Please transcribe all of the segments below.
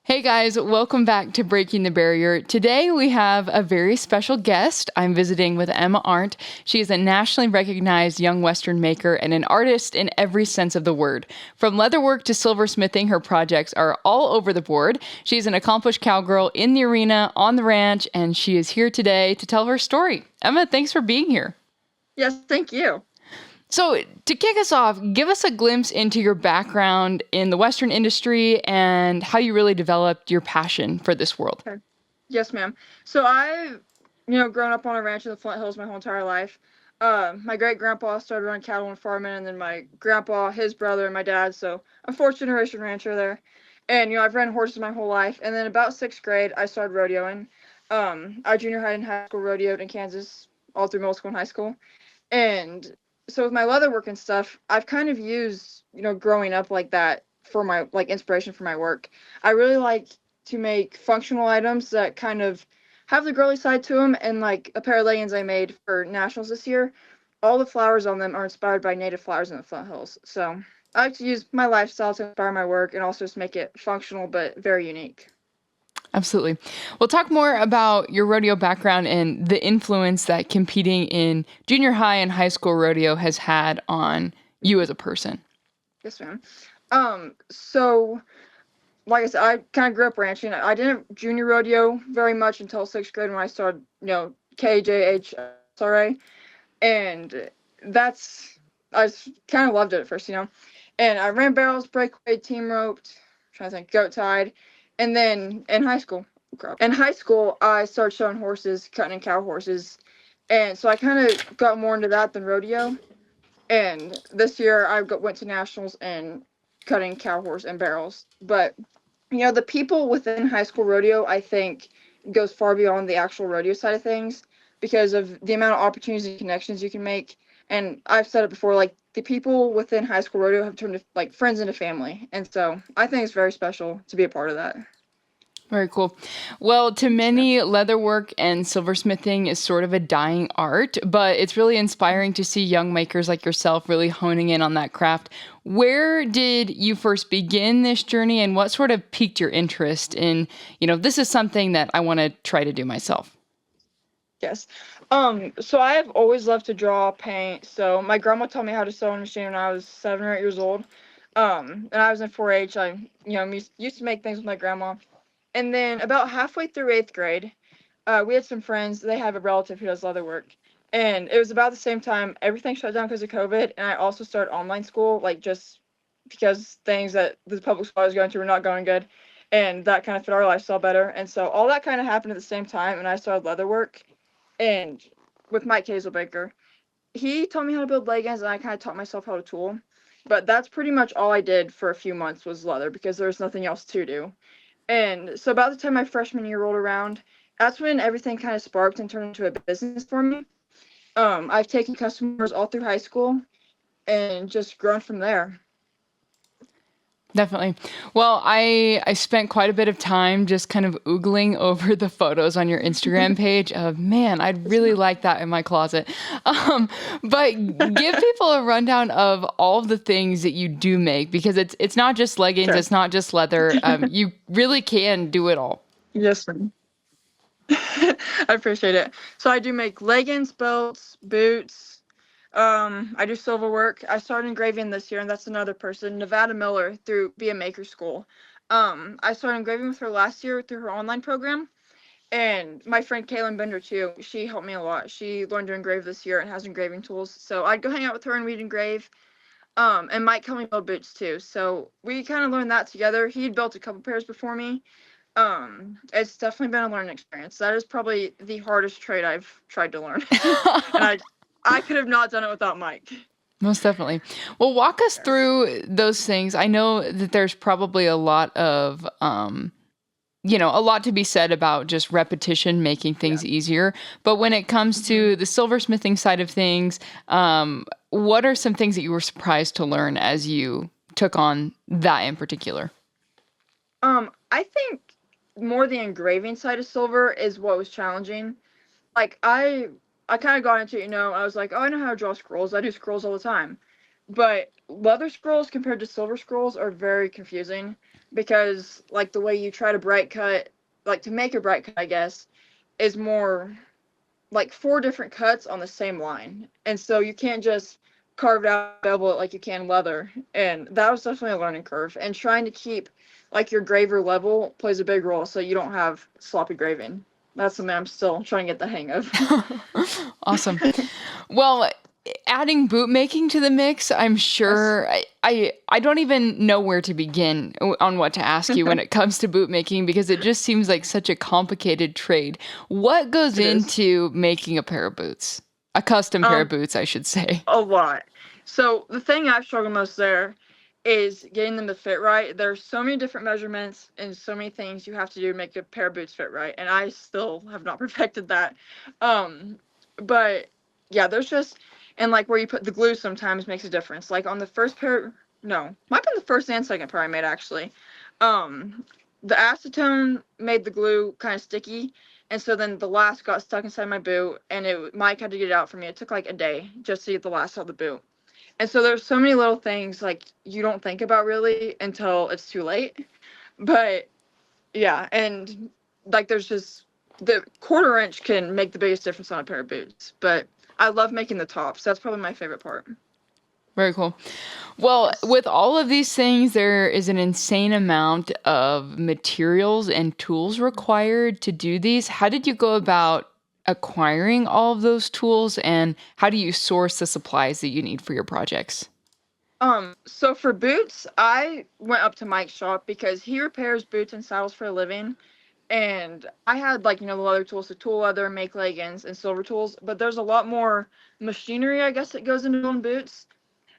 Hey guys, welcome back to Breaking the Barrier. Today we have a very special guest. I'm visiting with Emma Arndt. She is a nationally recognized young Western maker and an artist in every sense of the word. From leatherwork to silversmithing, her projects are all over the board. She's an accomplished cowgirl in the arena, on the ranch, and she is here today to tell her story. Emma, thanks for being here. Yes, thank you. So, to kick us off, give us a glimpse into your background in the Western industry and how you really developed your passion for this world. Okay. Yes, ma'am. So grown up on a ranch in the Flint Hills my whole entire life. My great grandpa started running cattle and farming, and then my grandpa, his brother, and my dad. So I'm fourth generation rancher there. And I've ran horses my whole life. And then about sixth grade, I started rodeoing. I junior high and high school rodeoed in Kansas, all through middle school and high school. And so with my leather work and stuff, I've kind of used, growing up like that for my inspiration for my work. I really like to make functional items that kind of have the girly side to them. And like a pair of leggings I made for nationals this year, all the flowers on them are inspired by native flowers in the Flint Hills. So I like to use my lifestyle to inspire my work and also just make it functional but very unique. Absolutely. We'll talk more about your rodeo background and the influence that competing in junior high and high school rodeo has had on you as a person. Yes, ma'am. So like I said, I kind of grew up ranching. I didn't junior rodeo very much until sixth grade when I started, KJHSRA, and that's I kind of loved it at first, and I ran barrels, breakaway, team roped, trying to think, goat tied, and then in high school, I started showing horses, cutting in cow horses, and so I kind of got more into that than rodeo. And this year went to nationals and cutting cow horse and barrels, but the people within high school rodeo, I think, goes far beyond the actual rodeo side of things because of the amount of opportunities and connections you can make. And I've said it before, like the people within high school rodeo have turned like friends into family. And so I think it's very special to be a part of that. Very cool. Well, to Yeah. many, leatherwork and silversmithing is sort of a dying art, but it's really inspiring to see young makers like yourself really honing in on that craft. Where did you first begin this journey, and what sort of piqued your interest in, this is something that I want to try to do myself? Yes. So I have always loved to draw, paint. So my grandma taught me how to sew on a machine when I was 7 or 8 years old. And I was in 4-H. Used to make things with my grandma. And then about halfway through eighth grade, we had some friends. They have a relative who does leather work. And it was about the same time everything shut down because of COVID. And I also started online school, like just because things that the public school I was going to were not going good. And that kind of fit our lifestyle better. And so all that kind of happened at the same time. And I started leather work. And with Mike Hazelbaker, he taught me how to build leggings and I kind of taught myself how to tool. But that's pretty much all I did for a few months was leather because there was nothing else to do. And so about the time my freshman year rolled around, that's when everything kind of sparked and turned into a business for me. I've taken customers all through high school and just grown from there. Definitely. Well, I spent quite a bit of time just kind of oogling over the photos on your Instagram page of, man, I'd really like that in my closet. Um, but give people a rundown of all of the things that you do make because it's not just leggings, Sure. it's not just leather. You really can do it all. Yes, ma'am. I appreciate it. So I do make leggings, belts, boots. I do silver work. I started engraving this year, and that's another person, Nevada Miller, through Be a Maker School. I started engraving with her last year through her online program, and my friend Kaylin Bender too. She helped me a lot. She learned to engrave this year and has engraving tools. So I'd go hang out with her and we'd engrave. And Mike helped me build boots too. So we kind of learned that together. He'd built a couple pairs before me. It's definitely been a learning experience. That is probably the hardest trade I've tried to learn. And I could have not done it without Mike. Most definitely. Well, walk us Yes. through those things. I know that there's probably a lot of a lot to be said about just repetition making Yeah. things easier. But when it comes hmm to the silversmithing side of things, what are some things that you were surprised to learn as you took on that in particular? I think more the engraving side of silver is what was challenging. Like I kind of got into it, I was like, oh, I know how to draw scrolls. I do scrolls all the time. But leather scrolls compared to silver scrolls are very confusing because like the way you try to bright cut, like to make a bright cut, I guess, is more like four different cuts on the same line. And so you can't just carve it out, bevel it like you can leather. And that was definitely a learning curve. And trying to keep like your graver level plays a big role so you don't have sloppy graving. That's something I'm still trying to get the hang of. Awesome. Well, adding boot making to the mix, I'm sure I don't even know where to begin on what to ask you when it comes to boot making, because it just seems like such a complicated trade. What goes into making a pair of boots? A custom pair of boots, I should say. A lot. So the thing I've struggled most there is getting them to fit right. There's so many different measurements and so many things you have to do to make a pair of boots fit right, and I still have not perfected that. But yeah, there's just, and like where you put the glue sometimes makes a difference. Like on the first pair, no, might be the first and second pair I made actually. The acetone made the glue kind of sticky, and so then the last got stuck inside my boot, and Mike had to get it out for me. It took like a day just to get the last out of the boot. And so there's so many little things like you don't think about really until it's too late. But yeah, and like there's just the quarter inch can make the biggest difference on a pair of boots. But I love making the tops. That's probably my favorite part. Very cool. Well, with all of these things, there is an insane amount of materials and tools required to do these. How did you go about acquiring all of those tools, and how do you source the supplies that you need for your projects? So for boots, I went up to Mike's shop because he repairs boots and saddles for a living. And I had like, the leather tools to tool leather, make leggings and silver tools, but there's a lot more machinery, I guess, that goes into doing boots.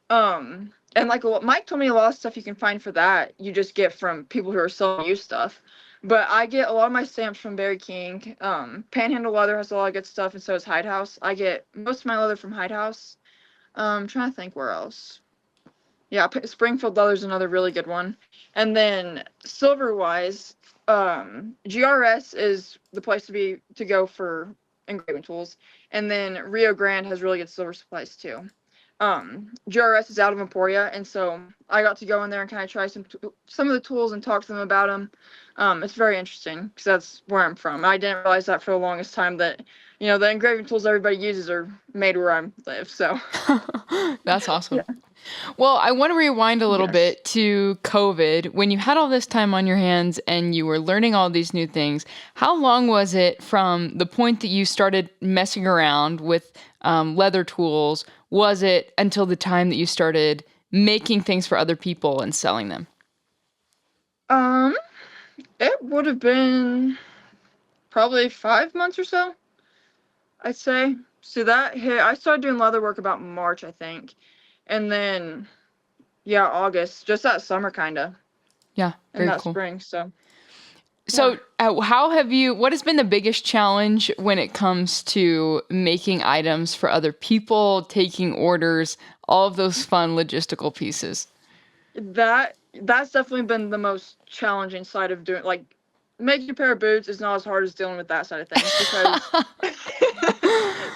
And like Mike told me a lot of stuff you can find for that you just get from people who are selling you stuff. But I get a lot of my stamps from Barry King. Panhandle Leather has a lot of good stuff, and so does Hide House. I get most of my leather from Hide House. I'm trying to think where else. Yeah, Springfield Leather's another really good one. And then silver wise, GRS is the place to go for engraving tools. And then Rio Grande has really good silver supplies too. GRS is out of Emporia, and so I got to go in there and kind of try some of the tools and talk to them about them. It's very interesting because that's where I'm from. I didn't realize that for the longest time that the engraving tools everybody uses are made where I live. So that's awesome. Yeah. Well, I want to rewind a little bit to COVID. When you had all this time on your hands and you were learning all these new things, how long was it from the point that you started messing around with leather tools? Was it until the time that you started making things for other people and selling them? It would have been probably 5 months or so, I'd say. So that hit, I started doing leather work about March, I think. And then, yeah, August, just that summer, kind of. Yeah, very and that cool. spring, so. So, what has been the biggest challenge when it comes to making items for other people, taking orders, all of those fun logistical pieces? That's definitely been the most challenging side of doing, like, making a pair of boots is not as hard as dealing with that side of things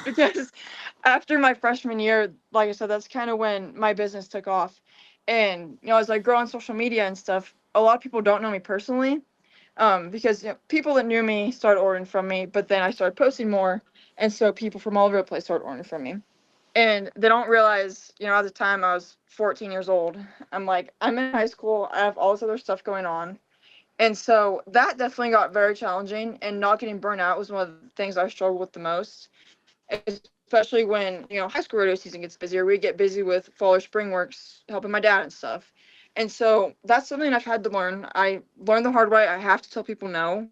because after my freshman year, like I said, that's kind of when my business took off. And, as I grow on social media and stuff, a lot of people don't know me personally. Because people that knew me started ordering from me, but then I started posting more, and so people from all over the place started ordering from me. And they don't realize, at the time I was 14 years old. I'm in high school, I have all this other stuff going on. And so that definitely got very challenging, and not getting burnt out was one of the things I struggled with the most. Especially when, high school rodeo season gets busier. We get busy with fall or spring works, helping my dad and stuff. And so that's something I've had to learn. I learned the hard way. I have to tell people no.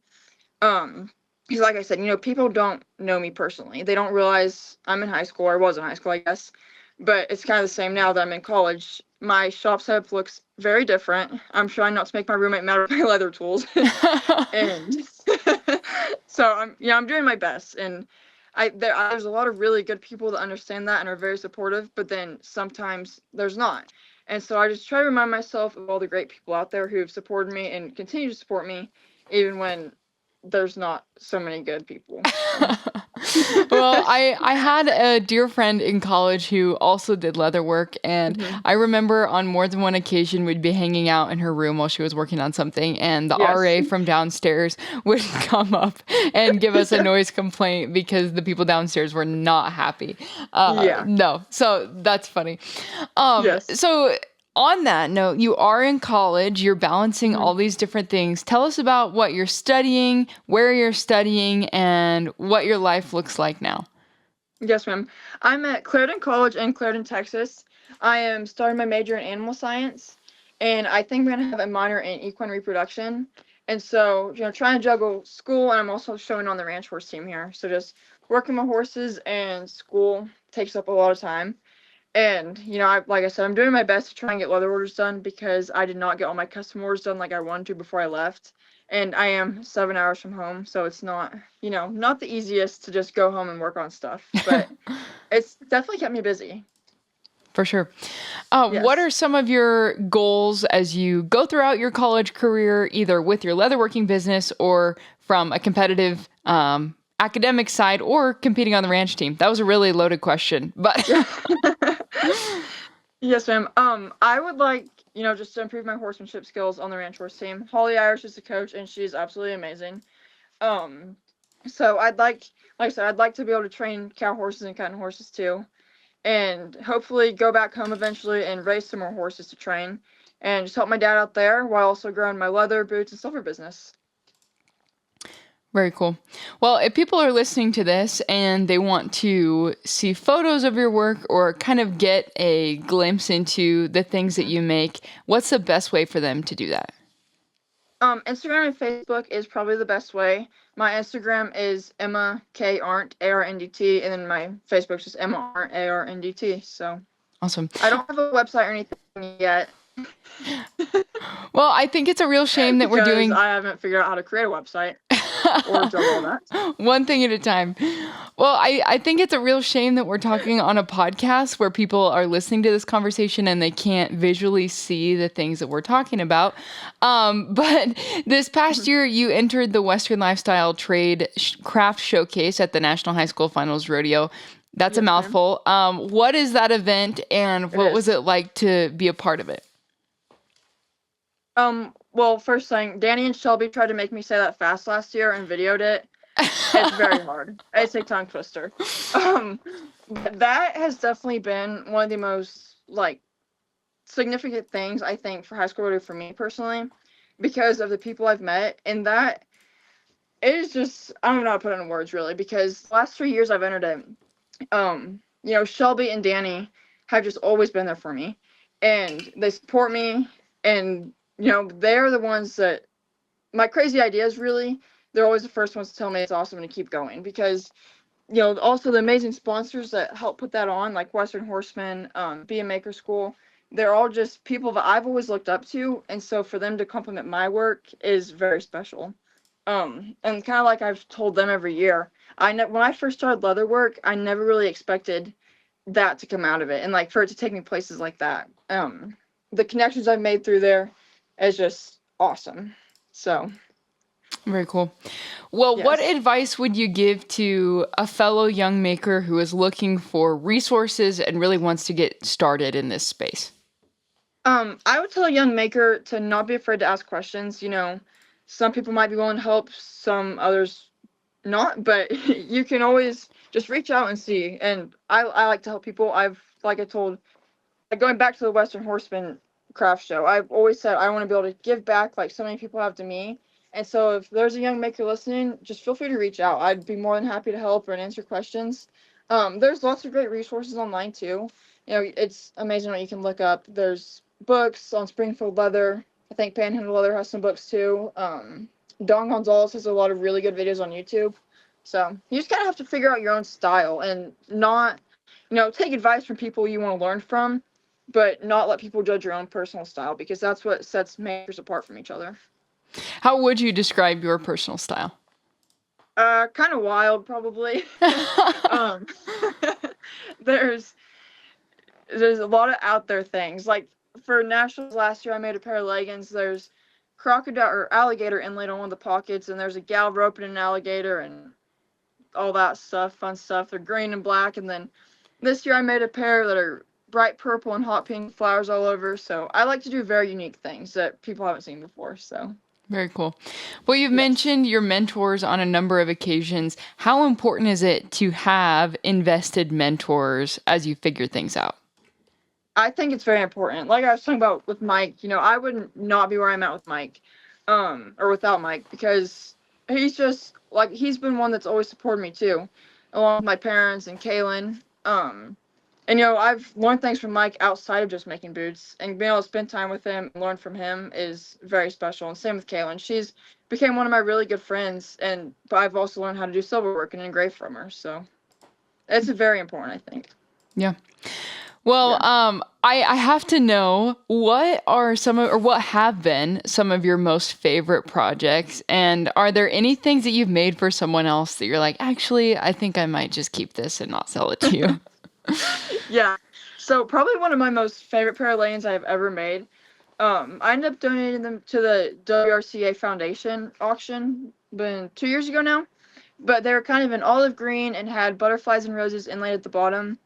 Because like I said, people don't know me personally. They don't realize I'm in high school, or was in high school, I guess. But it's kind of the same now that I'm in college. My shop setup looks very different. I'm trying not to make my roommate mad with my leather tools. And so I'm doing my best. And there's a lot of really good people that understand that and are very supportive, but then sometimes there's not. And so I just try to remind myself of all the great people out there who have supported me and continue to support me, even when there's not so many good people. Well, I had a dear friend in college who also did leather work, and Hmm. I remember on more than one occasion we'd be hanging out in her room while she was working on something, and the Yes. RA from downstairs would come up and give us a noise complaint because the people downstairs were not happy. Yeah. No, so that's funny. Yes. So on that note, you are in college, you're balancing Mhm. all these different things. Tell us about what you're studying, where you're studying, and what your life looks like now. Yes, ma'am. I'm at Clarendon College in Clarendon, Texas. I am starting my major in animal science, and I think I'm going to have a minor in equine reproduction. And so, trying to juggle school, and I'm also showing on the ranch horse team here. So just working my horses and school takes up a lot of time. And, like I said, I'm doing my best to try and get leather orders done because I did not get all my custom orders done like I wanted to before I left. And I am 7 hours from home, so it's not, not the easiest to just go home and work on stuff. But it's definitely kept me busy. For sure. What Yes. are some of your goals as you go throughout your college career, either with your leatherworking business or from a competitive academic side or competing on the ranch team? That was a really loaded question, but Yes, ma'am. I would like, just to improve my horsemanship skills on the ranch horse team. Holly Irish is the coach, and she's absolutely amazing. Um, so like I said, I'd like to be able to train cow horses and cutting horses too, and hopefully go back home eventually and raise some more horses to train, and just help my dad out there while also growing my leather, boots, and silver business. very cool. Well, if people are listening to this and they want to see photos of your work or kind of get a glimpse into the things that you make, what's the best way for them to do that? Instagram and Facebook is probably the best way. My Instagram is Emma K Arndt ARNDT, and then my Facebook's just Emma Arndt ARNDT. So Awesome. I don't have a website or anything yet Well, I think it's a real shame that we're because doing I haven't figured out how to create a website or juggle all that. one thing at a time. Well, I think it's a real shame that we're talking on a podcast where people are listening to this conversation and they can't visually see the things that we're talking about. But this past year, you entered the Western Lifestyle Trade Craft Showcase at the National High School Finals Rodeo. That's a Yes, ma'am. mouthful. What is that event and It what was is. it like to be a part of it? Well, first thing, Danny and Shelby tried to make me say that fast last year and videoed it. It's very hard. It's a tongue twister. Um, but that has definitely been one of the most significant things I think for high school rodeo for me personally, because of the people I've met, and that it is just I don't know how to put it in words really, because the last 3 years I've entered it, Shelby and Danny have just always been there for me, and they support me, and they're the ones that my crazy ideas really. They're always the first ones to tell me it's awesome and to keep going because also the amazing sponsors that help put that on, like Western Horseman, Be a Maker School. They're all just people that I've always looked up to, and so for them to compliment my work is very special. And kind of like I've told them every year, when I first started leather work, I never really expected that to come out of it, and like for it to take me places like that. The connections I've made through there is just awesome. So Very cool. Well, what yes. advice would you give to a fellow young maker who is looking for resources and really wants to get started in this space? I would tell a young maker to not be afraid to ask questions. Some people might be willing to help, some others not, but you can always just reach out and see. And I like to help people. Like I told, like going back to the Western Horseman craft show, I've always said I want to be able to give back like so many people have to me. And so if there's a young maker listening, just feel free to reach out. I'd be more than happy to help and answer questions. There's lots of great resources online too. It's amazing what you can look up. There's books on Springfield Leather. I think Panhandle Leather has some books too. Don Gonzalez has a lot of really good videos on YouTube. So you just kind of have to figure out your own style and not, take advice from people you want to learn from, but not let people judge your own personal style because that's what sets makers apart from each other. How would you describe your personal style? Kind of wild, probably. um, there's there's a lot of out there things. Like for nationals last year, I made a pair of leggings. There's crocodile or alligator inlaid on one of the pockets, and there's a gal roping an alligator, and all that stuff, fun stuff. They're green and black, and then this year I made a pair that are bright purple and hot pink flowers all over. So I like to do very unique things that people haven't seen before. So Very cool. Well, you've yes. mentioned your mentors on a number of occasions. How important is it to have invested mentors as you figure things out? I think it's very important. Like I was talking about with Mike, I would not be where I'm at with Mike, or without Mike, because he's just like he's been one that's always supported me too, along with my parents and Kaylin. And I've learned things from Mike outside of just making boots, and being able to spend time with him and learn from him is very special. And same with Kaylin. She's became one of my really good friends, but I've also learned how to do silver work and engrave from her. So it's very important, I think. Yeah. Well, Yeah. I have to know what are what have been some of your most favorite projects, and are there any things that you've made for someone else that you're like, actually, I think I might just keep this and not sell it to you? Yeah. So probably one of my most favorite pair of leggings I've ever made. I ended up donating them to the WRCA Foundation auction, been 2 years ago now. But they were kind of an olive green and had butterflies and roses inlaid at the bottom,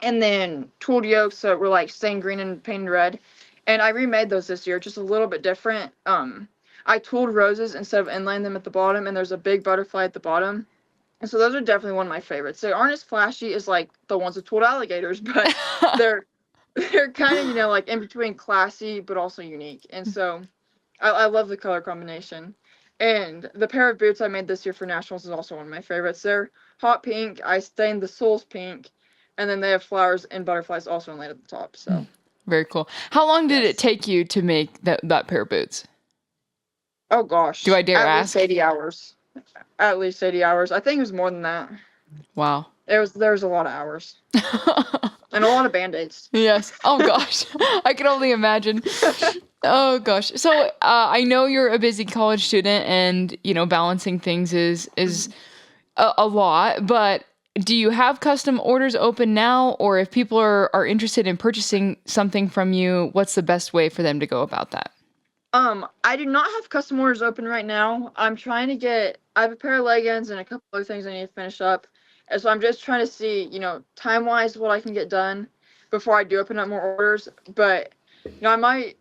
and then tooled yokes that were like stained green and painted red. And I remade those this year, just a little bit different. I tooled roses instead of inlaying them at the bottom, and there's a big butterfly at the bottom. And so those are definitely one of my favorites. They aren't as flashy as like the ones with tooled alligators, but they're they're kind of like in between classy but also unique. And so I love the color combination. And the pair of boots I made this year for nationals is also one of my favorites. They're hot pink. I stained the soles pink, and then they have flowers and butterflies also inlaid at the top. So Very cool. How long did it yes. take you to make that pair of boots? Oh Do gosh, I dare at least ask? 80 hours. At least 80 hours. I think it was more than that. Wow. There's a lot of hours and a lot of band-aids. Yes. Oh gosh. I can only imagine. Oh gosh. So I know you're a busy college student, and balancing things is a lot. But do you have custom orders open now, or if people are interested in purchasing something from you, what's the best way for them to go about that? I do not have custom orders open right now. I have a pair of leggings and a couple other things I need to finish up. And so I'm just trying to see, time-wise what I can get done before I do open up more orders. But, I might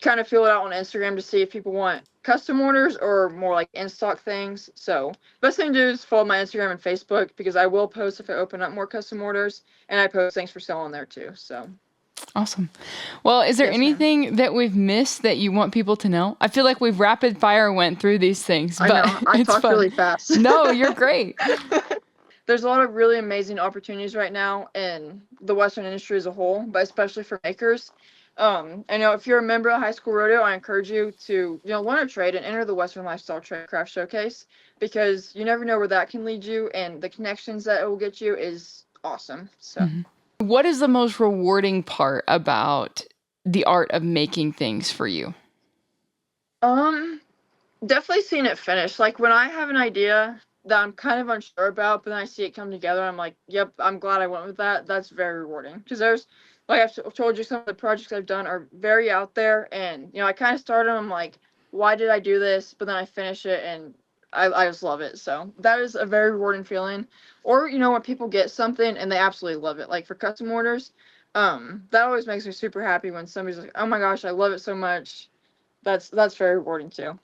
kind of feel it out on Instagram to see if people want custom orders or more like in-stock things. So best thing to do is follow my Instagram and Facebook, because I will post if I open up more custom orders, and I post things for sale on there too. So Awesome. Well, is there yes, ma'am. anything that we've missed that you want people to know? I feel like we've rapid fire went through these things, I but know I it's talked fun. really fast. No, you're great. There's a lot of really amazing opportunities right now in the Western industry as a whole, but especially for makers. And if you're a member of High School Rodeo, I encourage you to learn a trade and enter the Western Lifestyle Trade Craft Showcase, because you never know where that can lead you, and the connections that it will get you is awesome. So Mhm. What is the most rewarding part about the art of making things for you? um definitely seeing it finished. Like when I have an idea that I'm kind of unsure about, but then I see it come together, I'm like, yep, I'm glad I went with that. That's very rewarding, because like I've told you, some of the projects I've done are very out there, and I kind of started them like, why did I do this? But then I finish it, and I just love it. So that is a very rewarding feeling. Or when people get something and they absolutely love it, like for custom orders, that always makes me super happy when somebody's like, oh my gosh, I love it so much. That's very rewarding too.